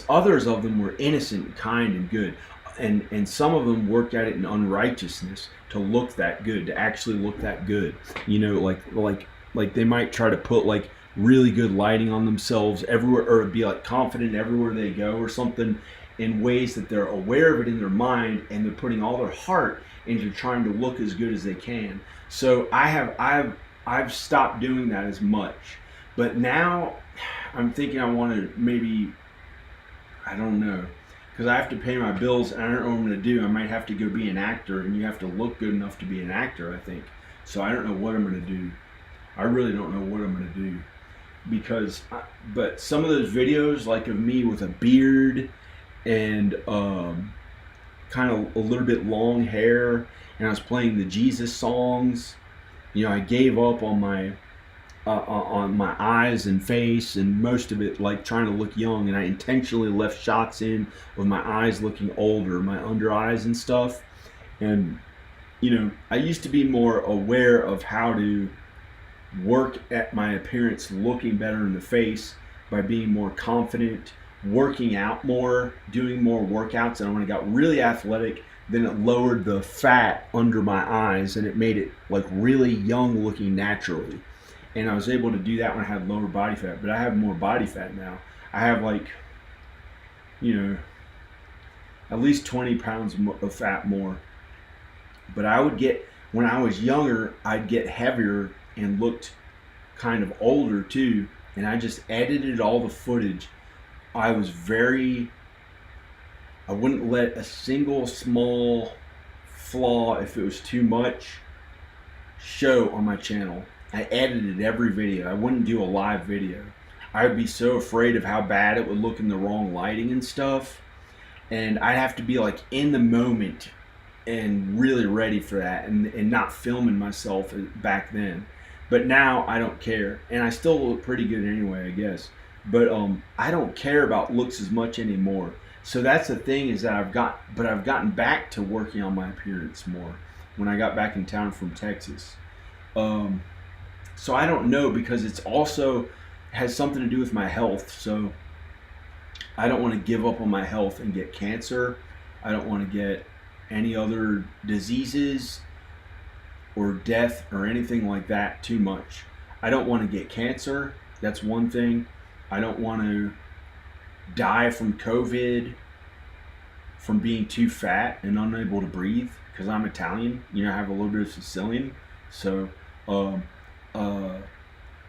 others of them were innocent and kind and good, and some of them worked at it in unrighteousness to look that good, to actually look that good, like they might try to put like really good lighting on themselves everywhere, or be like confident everywhere they go or something, in ways that they're aware of it in their mind, and they're putting all their heart into trying to look as good as they can. So I've stopped doing that as much, but now I'm thinking I want to maybe, I don't know, because I have to pay my bills and I don't know what I'm going to do. I might have to go be an actor, and you have to look good enough to be an actor, I think. So I don't know what I'm going to do. I really don't know what I'm going to do, but some of those videos, like of me with a beard and kind of a little bit long hair, and I was playing the Jesus songs, I gave up on my eyes and face, and most of it like trying to look young, and I intentionally left shots in with my eyes looking older, my under eyes and stuff. And I used to be more aware of how to work at my appearance looking better in the face by being more confident, working out more, doing more workouts, and when I got really athletic, then it lowered the fat under my eyes, and it made it like really young looking naturally. And I was able to do that when I had lower body fat, but I have more body fat now. I have like, at least 20 pounds of fat more. But when I was younger, I'd get heavier and looked kind of older too, and I just edited all the footage. I wouldn't let a single small flaw, if it was too much, show on my channel. I edited every video. I wouldn't do a live video. I would be so afraid of how bad it would look in the wrong lighting and stuff, and I'd have to be like in the moment and really ready for that, and not filming myself back then. But now I don't care, and I still look pretty good anyway, I guess. But I don't care about looks as much anymore. So that's the thing, is that I've gotten back to working on my appearance more when I got back in town from Texas. So I don't know, because it's also has something to do with my health. So I don't want to give up on my health and get cancer. I don't want to get any other diseases or death or anything like that too much. I don't want to get cancer. That's one thing. I don't want to die from COVID, from being too fat and unable to breathe, because I'm Italian. I have a little bit of Sicilian. So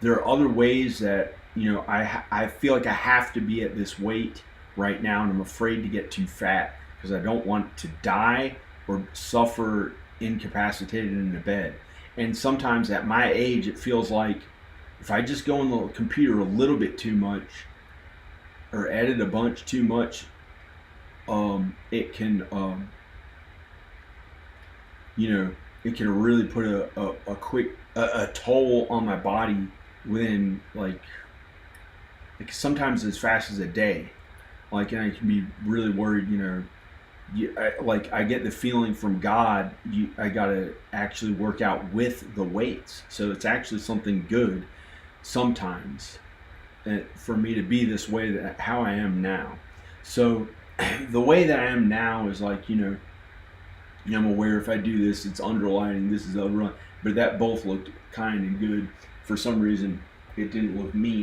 there are other ways that I feel like I have to be at this weight right now, and I'm afraid to get too fat because I don't want to die or suffer incapacitated in a bed. And sometimes at my age, it feels like if I just go on the computer a little bit too much, or edit a bunch too much, it can it can really put a quick toll on my body within like sometimes as fast as a day. And I can be really worried, I get the feeling from God. I gotta actually work out with the weights, so it's actually something good sometimes for me to be this way that how I am now. So the way that I am now is like I'm aware if I do this, it's underlining this is underlining, but that both looked kind and good. For some reason, it didn't look mean.